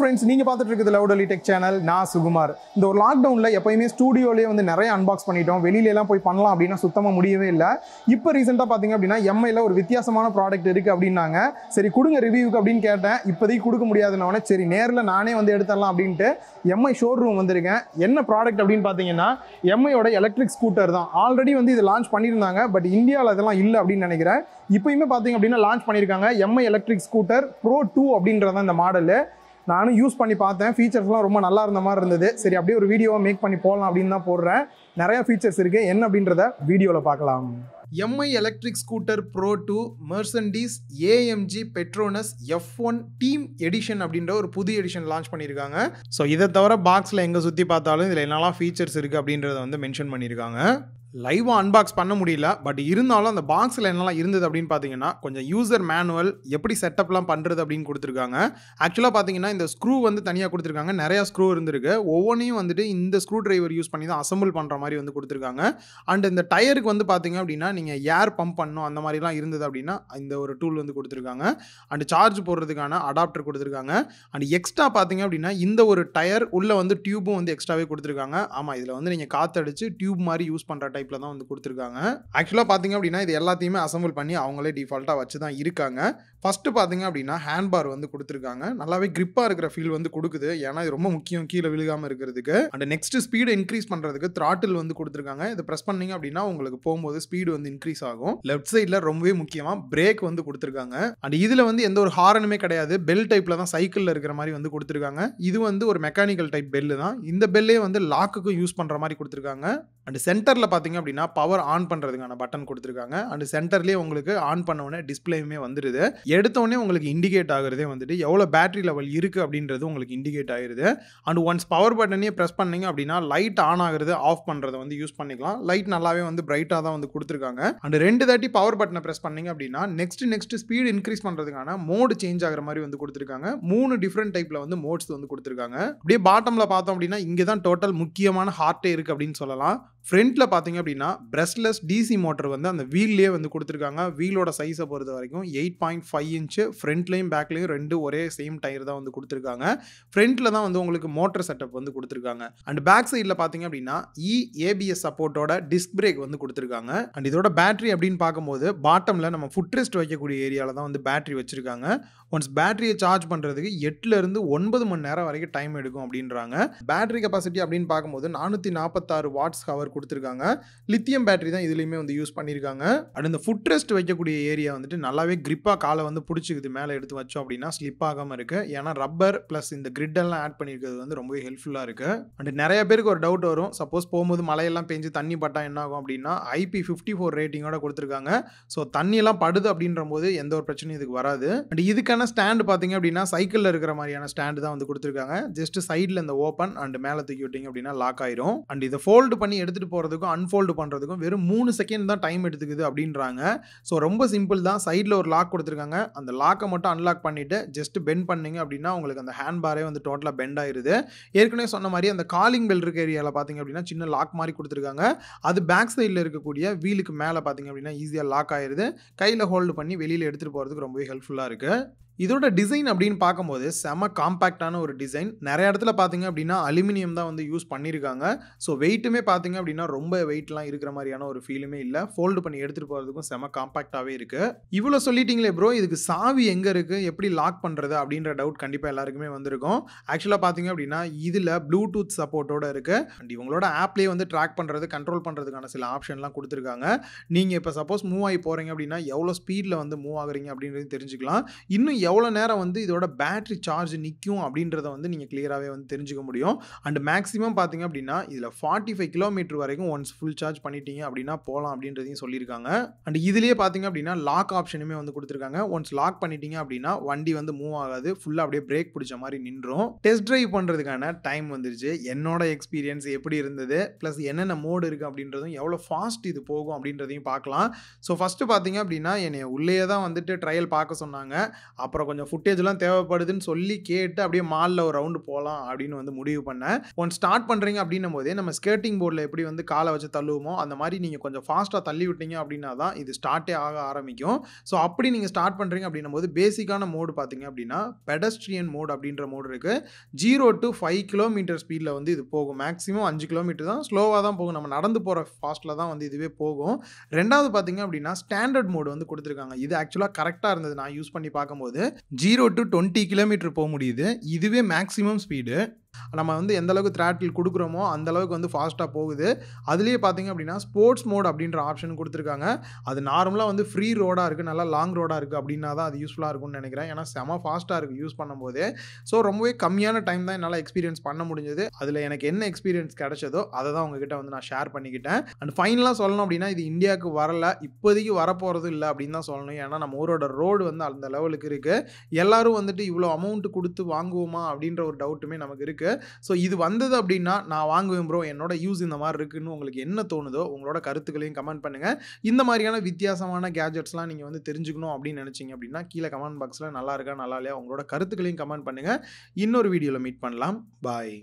friends, நீங்க பார்த்துட்டு இருக்கிறது லவுடலி டெக் சேனல். நான் சுகுமார். இந்த ஒரு லாக்டவுன்ல எப்பயுமே ஸ்டுடியோலயே வந்து நிறைய அன்பாக்ஸ் பண்ணிட்டோம். வெளியில எல்லாம் போய் பண்ணலாம் அப்படின்னா சுத்தமா முடியவே இல்லை. இப்போ ரீசெண்டா பாத்தீங்க அப்படின்னா எம்ஐல ஒரு வித்தியாசமான ப்ராடக்ட் இருக்கு அப்படின்னாங்க. சரி கொடுங்க ரிவ்யூக்கு அப்படின்னு கேட்டேன். இப்போதைக்கு கொடுக்க முடியாதுன்னு சரி நேரில் நானே வந்து எடுத்துடலாம் அப்படின்ட்டு எம்ஐ ஷோரூம் வந்திருக்கேன். என்ன ப்ராடக்ட் அப்படின்னு பார்த்தீங்கன்னா எம்ஐயோட எலக்ட்ரிக் ஸ்கூட்டர் தான். ஆல்ரெடி வந்து இது லான்ச் பண்ணியிருந்தாங்க, பட் இந்தியாவில் அதெல்லாம் இல்லை அப்படின்னு நினைக்கிறேன். இப்போயுமே பார்த்தீங்க அப்படின்னா லான்ச் பண்ணியிருக்காங்க எம்ஐ எலக்ட்ரிக் ஸ்கூட்டர் ப்ரோ 2 அப்படின்றதான் இந்த மாடலு. நானும் யூஸ் பண்ணி பார்த்தேன். ஃபீச்சர்ஸ்லாம் ரொம்ப நல்லா இருந்த மாதிரி இருந்தது. சரி அப்படியே ஒரு வீடியோவை மேக் பண்ணி போடலாம் அப்படின்னு தான் போடுறேன். நிறைய ஃபீச்சர்ஸ் இருக்குது, என்ன அப்படின்றத வீடியோவில் பார்க்கலாம். Mi electric scooter bro 2 Mercedes AMG Petronas F1 team edition அப்படின்ற ஒரு புது எடிஷன் லான்ச் பண்ணியிருக்காங்க. ஸோ இதை தவிர பாக்ஸில் எங்கே சுற்றி பார்த்தாலும் இதில் என்னெல்லாம் ஃபீச்சர்ஸ் இருக்குது அப்படின்றத வந்து மென்ஷன் பண்ணியிருக்காங்க. லைவாக அன்பாக்ஸ் பண்ண முடியல, பட் இருந்தாலும் அந்த பாக்ஸில் என்னெல்லாம் இருந்தது அப்படின்னு பார்த்தீங்கன்னா கொஞ்சம் யூசர் மேனுவல் எப்படி செட்டப்லாம் பண்ணுறது அப்படின்னு கொடுத்துருக்காங்க. ஆக்சுவலாக பார்த்தீங்கன்னா இந்த ஸ்க்ரூ வந்து தனியாக கொடுத்துருக்காங்க. நிறையா ஸ்க்ரூ இருந்திருக்கு. ஒவ்வொன்றையும் வந்துட்டு இந்த ஸ்க்ரூ டிரைவர் யூஸ் பண்ணி தான் அசம்பிள் பண்ணுற மாதிரி வந்து கொடுத்துருக்காங்க. அண்ட் இந்த டயருக்கு வந்து பார்த்தீங்க அப்படின்னா நீங்கள் ஏர் பம்ப் பண்ணணும் அந்த மாதிரிலாம் இருந்தது அப்படின்னா இந்த ஒரு டூல் வந்து கொடுத்துருக்காங்க. அண்ட் சார்ஜ் போடுறதுக்கான அடாப்டர் கொடுத்துருக்காங்க. அண்ட் எக்ஸ்ட்ரா பார்த்தீங்க அப்படின்னா இந்த ஒரு டயர் உள்ள வந்து டியூபும் வந்து எக்ஸ்ட்ராவே கொடுத்துருக்காங்க. ஆமாம், இதில் வந்து நீங்கள் காற்றடிச்சு டியூப் மாதிரி யூஸ் பண்ணுற டைப்ல தான் வந்து கொடுத்துருக்காங்க. ஆக்சுவலாக பார்த்தீங்க அப்படின்னா இது எல்லாத்தையுமே அசம்பிள் பண்ணி அவங்களே டிஃபால்ட்டாக வச்சு தான் இருக்காங்க. ஃபர்ஸ்ட் பார்த்தீங்க அப்படின்னா ஹேண்ட் பார் வந்து கொடுத்துருக்காங்க. நல்லாவே கிரிப்பாக இருக்கிற ஃபீல் வந்து கொடுக்குது. ஏன்னா இது ரொம்ப முக்கியம் கீழே விழுகாமல் இருக்கிறதுக்கு. அண்ட் நெக்ஸ்ட் ஸ்பீடு இன்க்ரீஸ் பண்ணுறதுக்கு த்ராட்டில் வந்து கொடுத்துருக்காங்க. இதை ப்ரெஸ் பண்ணீங்க அப்படின்னா உங்களுக்கு போகும்போது ஸ்பீடு வந்து இன்க்ரீஸ் ஆகும். லெஃப்ட் சைடில் ரொம்பவே முக்கியமாக பிரேக் வந்து கொடுத்துருக்காங்க. அண்ட் இதில் வந்து எந்த ஒரு ஹாரனுமே கிடையாது. பெல் டைப்பில் தான் சைக்கிளில் இருக்கிற மாதிரி வந்து கொடுத்துருக்காங்க. இது வந்து ஒரு மெக்கானிக்கல் டைப் பெல்லு தான். இந்த பெல்லே வந்து லாக்குக்கும் யூஸ் பண்ணுற மாதிரி கொடுத்துருக்காங்க. அண்ட் சென்டரில் பார்த்தீங்க அப்படின்னா பவர் ஆன் பண்ணுறதுக்கான பட்டன் கொடுத்துருக்காங்க. அண்ட் சென்டர்லேயே உங்களுக்கு ஆன் பண்ண உடனே டிஸ்பிளேயுமே வந்துடுது. எடுத்தோடனே உங்களுக்கு இண்டிகேட் ஆகுறதே வந்துட்டு எவ்வளோ பேட்டரி லெவல் இருக்குது அப்படின்றது உங்களுக்கு இண்டிகேட் ஆகிடுது. அண்ட் ஒன்ஸ் பவர் பட்டனே ப்ரெஸ் பண்ணிங்க அப்படின்னா லைட் ஆன் ஆகுறது ஆஃப் பண்ணுறதை வந்து யூஸ் பண்ணிக்கலாம். லைட் நல்லாவே வந்து பிரைட்டாக தான் வந்து கொடுத்துருக்காங்க. அண்ட் 2 தாட்டி பவர் பட்டனை ப்ரெஸ் பண்ணிங்க அப்படின்னா நெக்ஸ்ட் ஸ்பீடு இன்க்ரீஸ் பண்ணுறதுக்கான மோடு சேஞ்ச் ஆகிற மாதிரி வந்து கொடுத்துருக்காங்க. 3 டிஃப்ரெண்ட் டைப்பில் வந்து மோட்ஸ் வந்து கொடுத்துருக்காங்க. அப்படியே பாட்டமில் பார்த்தோம் அப்படின்னா இங்கே தான் டோட்டல் முக்கியமான ஹார்ட்டே இருக்குது அப்படின்னு சொல்லலாம். ஃப்ரண்ட்ல பார்த்தீங்க அப்படின்னா பிரஷ்லெஸ் DC மோட்டர் வந்து அந்த வீல்லேயே வந்து கொடுத்துருக்காங்க. வீலோட சைஸை பொறுத்த வரைக்கும் 8.5 இன்ச்சு. ஃப்ரண்ட்லையும் பேக்லையும் 2 ஒரே சேம் டயர் தான் வந்து கொடுத்துருக்காங்க. ஃப்ரண்ட்ல தான் வந்து உங்களுக்கு மோட்டர் செட்டப் வந்து கொடுத்துருக்காங்க. அண்ட் பேக் சைடில் பார்த்தீங்க அப்படின்னா ABS சப்போர்ட்டோட டிஸ்க் பிரேக் வந்து கொடுத்துருக்காங்க. அண்ட் இதோட பேட்டரி அப்படின்னு பார்க்கும்போது பாட்டமில் நம்ம ஃபுட் ரெஸ்ட் வைக்கக்கூடிய ஏரியாவில் தான் வந்து பேட்டரி வச்சிருக்காங்க. ஒன்ஸ் பேட்டரியை சார்ஜ் பண்ணுறதுக்கு 8லேருந்து 9 மணி நேரம் வரைக்கும் டைம் எடுக்கும் அப்படின்றாங்க. பேட்டரி கெப்பாசிட்டி அப்படின்னு பார்க்கும்போது 446 வாட்ஸ் ஹவர் கொடுத்துருக்காங்க. லித்தியம் பேட்டரி தான் இதுலையுமே வந்து யூஸ் பண்ணியிருக்காங்க. அண்ட் இந்த ஃபுட் ரெஸ்ட் வைக்கக்கூடிய ஏரியா வந்துட்டு நல்லாவே கிரிப்பாக காலை வந்து பிடிச்சிக்குது. மேலே எடுத்து வச்சோம் அப்படின்னா ஸ்லிப் ஆகாமல் இருக்குது. ஏன்னா ரப்பர் ப்ளஸ் இந்த கிரிட் எல்லாம் ஆட் பண்ணியிருக்கிறது வந்து ரொம்பவே ஹெல்ப்ஃபுல்லாக இருக்குது. அண்ட் நிறைய பேருக்கு ஒரு டவுட் வரும், சப்போஸ் போகும்போது மழையெல்லாம் பெஞ்சு தண்ணி பட்டா என்ன ஆகும் அப்படின்னா IP54 ரேட்டிங்கோட கொடுத்துருக்காங்க. ஸோ தண்ணியெல்லாம் படுது அப்படின்ற போது எந்த ஒரு பிரச்சனையும் இதுக்கு வராது. அண்ட் இதுக்கான ஸ்டாண்டு பார்த்தீங்க அப்படின்னா சைக்கிளில் இருக்கிற மாதிரியான ஸ்டாண்டு தான் வந்து கொடுத்துருக்காங்க. ஜஸ்ட் சைடில் இந்த ஓப்பன் அண்ட் மேலே தூக்கி விட்டீங்க அப்படின்னா லாக் ஆயிரும். அண்ட் இதை ஃபோல்டு பண்ணி எடுத்துகிட்டு போகிறதுக்கும் அன்ஃபோல்டு பண்ணுறதுக்கும் வெறும் 3 செகண்ட் தான் டைம் எடுத்துக்குது அப்படின்றாங்க. ஸோ ரொம்ப சிம்பிள் தான். சைடில் ஒரு லாக் கொடுத்துருக்காங்க. அந்த லாக்கை மட்டும் அன்லாக் பண்ணிவிட்டு ஜஸ்ட் பெண்ட் பண்ணிங்க அப்படின்னா உங்களுக்கு அந்த ஹேண்ட் பாரே வந்து டோட்டலாக பெண்ட் ஆயிருது. ஏற்கனவே சொன்ன மாதிரி அந்த காலிங் பெல் இருக்க ஏரியாவில் பார்த்தீங்க அப்படின்னா சின்ன லாக் மாதிரி கொடுத்துருக்காங்க. அது பேக் சைடில் இருக்கக்கூடிய வீலுக்கு மேலே பார்த்தீங்க அப்படின்னா ஈஸியாக லாக் ஆயிருது. கையில் ஹோல்டு பண்ணி வெளியில் எடுத்துகிட்டு போகிறதுக்கு ரொம்பவே ஹெல்ப்ஃபுல்லாக இருக்குது. இதோட டிசைன் அப்படின்னு பார்க்கும்போது செம காம்பேக்டான ஒரு டிசைன். நிறைய இடத்துல பார்த்தீங்க அப்படின்னா அலுமினியம் தான் வந்து யூஸ் பண்ணியிருக்காங்க. ஸோ வெயிட்டுமே பார்த்தீங்க அப்படின்னா ரொம்ப வெயிட்லாம் இருக்கிற மாதிரியான ஒரு ஃபீலுமே இல்லை. ஃபோல்டு பண்ணி எடுத்துகிட்டு போகிறதுக்கும் செம காம்பேக்டாகவே இருக்குது. இவ்வளோ சொல்லிட்டீங்களே ப்ரோ, இதுக்கு சாவி எங்கே இருக்குது, எப்படி லாக் பண்ணுறது அப்படின்ற டவுட் கண்டிப்பாக எல்லாருக்குமே வந்திருக்கும். ஆக்சுவலாக பார்த்தீங்க அப்படின்னா இதில் ப்ளூடூத் சப்போர்ட்டோடு இருக்குது. அண்ட் இவங்களோட ஆப்லேயே வந்து ட்ராக் பண்ணுறது கண்ட்ரோல் பண்ணுறதுக்கான சில ஆப்ஷன்லாம் கொடுத்துருக்காங்க. நீங்கள் இப்போ சப்போஸ் மூவ் ஆகி போகிறீங்க அப்படின்னா எவ்வளோ ஸ்பீடில் வந்து மூவ் ஆகுறீங்க அப்படின்றது தெரிஞ்சுக்கலாம். இன்னும் எவ்வளோ நேரம் வந்து இதோட பேட்டரி சார்ஜ் நிற்கும் அப்படின்றத வந்து நீங்கள் கிளியராகவே வந்து தெரிஞ்சுக்க முடியும். அண்ட் மேக்ஸிமம் பார்த்தீங்க அப்படின்னா இதில் 45 கிலோமீட்டர் வரைக்கும் ஒன்ஸ் ஃபுல் சார்ஜ் பண்ணிட்டீங்க அப்படின்னா போகலாம் அப்படின்றதையும் சொல்லியிருக்காங்க. அண்ட் இதுலேயே பார்த்தீங்க அப்படின்னா லாக் ஆப்ஷனுமே வந்து கொடுத்துருக்காங்க. ஒன்ஸ் லாக் பண்ணிட்டீங்க அப்படின்னா வண்டி வந்து மூவ் ஆகாது, ஃபுல்லாக அப்படியே பிரேக் பிடிச்ச மாதிரி நின்றும். டெஸ்ட் ட்ரைவ் பண்ணுறதுக்கான டைம் வந்துருச்சு. என்னோட எக்ஸ்பீரியன்ஸ் எப்படி இருந்தது, ப்ளஸ் என்னென்ன மோடு இருக்குது அப்படின்றதும் எவ்வளோ ஃபாஸ்ட் இது போகும் அப்படின்றதையும் பார்க்கலாம். ஸோ ஃபஸ்ட்டு பார்த்தீங்க அப்படின்னா என்னை உள்ளே தான் வந்துட்டு ட்ரையல் பார்க்க சொன்னாங்க. அப்புறம் அப்புறம் கொஞ்சம் ஃபுட்டேஜ்லாம் தேவைப்படுதுன்னு சொல்லி கேட்டு அப்படியே மாலில் ஒரு ரவுண்டு போகலாம் அப்படின்னு வந்து முடிவு பண்ணேன். ஒன் ஸ்டார்ட் பண்ணுறீங்க அப்படின்னும் போதே நம்ம ஸ்கேட்டிங் போர்டில் எப்படி வந்து காலை வச்சு தள்ளுவோமோ அந்த மாதிரி நீங்கள் கொஞ்சம் ஃபாஸ்ட்டாக தள்ளி விட்டீங்க அப்படின்னா தான் இது ஸ்டார்ட்டே ஆக ஆரம்பிக்கும். ஸோ அப்படி நீங்கள் ஸ்டார்ட் பண்ணுறீங்க அப்படின்னும் போது பேசிக்கான மோடு பார்த்தீங்க அப்படின்னா பெடஸ்ட்ரியன் மோட் அப்படின்ற மோடு இருக்குது. 0 to 5 கிலோமீட்டர் ஸ்பீடில் வந்து இது போகும். மேக்ஸிமம் 5 கிலோமீட்டர் தான், ஸ்லோவாக தான் போகும். நம்ம நடந்து போகிற ஃபாஸ்ட்டில் தான் வந்து இதுவே போகும். ரெண்டாவது பார்த்தீங்க அப்படின்னா ஸ்டாண்டர்ட் மோடு வந்து கொடுத்துருக்காங்க. இது ஆக்சுவலாக கரெக்டாக இருந்தது நான் யூஸ் பண்ணி பார்க்கும்போது. 0 to 20 கிலோமீட்டர் போக முடியுது. இதுவே மேக்ஸிமம் ஸ்பீடு. நம்ம வந்து எந்த அளவுக்கு த்ராட்டில் கொடுக்குறோமோ அந்த அளவுக்கு வந்து ஃபாஸ்ட்டாக போகுது. அதுலேயே பார்த்தீங்க அப்படின்னா ஸ்போர்ட்ஸ் மோட் அப்படின்ற ஆப்ஷன் கொடுத்துருக்காங்க. அது நார்மலாக வந்து ஃப்ரீ ரோடாக இருக்குது, நல்லா லாங் ரோடாக இருக்குது அப்படின்னா தான் அது யூஸ்ஃபுல்லாக இருக்கும்னு நினைக்கிறேன். ஏன்னா செம ஃபாஸ்ட்டாக இருக்குது யூஸ் பண்ணும்போதே. ஸோ ரொம்பவே கம்மியான டைம் தான் என்னால் எக்ஸ்பீரியன்ஸ் பண்ண முடிஞ்சது. அதில் எனக்கு என்ன எக்ஸ்பீரியன்ஸ் கிடைச்சதோ அதை தான் உங்ககிட்ட வந்து நான் ஷேர் பண்ணிக்கிட்டேன். அண்ட் ஃபைனலாக சொல்லணும் அப்படின்னா இது இந்தியாவுக்கு வரல, இப்போதைக்கு வரப்போகிறது இல்லை அப்படின்னு தான் சொல்லணும். ஏன்னா நம்ம ஊரோட ரோடு வந்து அந்த லெவலுக்கு இருக்குது. எல்லாரும் வந்துட்டு இவ்வளோ அமௌண்ட் கொடுத்து வாங்குவோமா அப்படின்ற ஒரு டவுட்டுமே நமக்கு இருக்குது. ஸோ இது வந்தது அப்படின்னா நான் வாங்குவேன் ப்ரோ, என்னோட யூஸ் இந்த மாதிரி இருக்குன்னு உங்களுக்கு என்ன தோணுதோ உங்களோட கருத்துக்களையும் கமெண்ட் பண்ணுங்கள். இந்த மாதிரியான வித்தியாசமான கேஜெட்ஸ்லாம் நீங்கள் வந்து தெரிஞ்சுக்கணும் அப்படின்னு நினச்சிங்க அப்படின்னா கீழே கமெண்ட் பாக்ஸில் நல்லா இருக்கா நல்லா இல்லையா உங்களோட கருத்துக்களையும் கமெண்ட் பண்ணுங்கள். இன்னொரு வீடியோவில் மீட் பண்ணலாம். பாய்.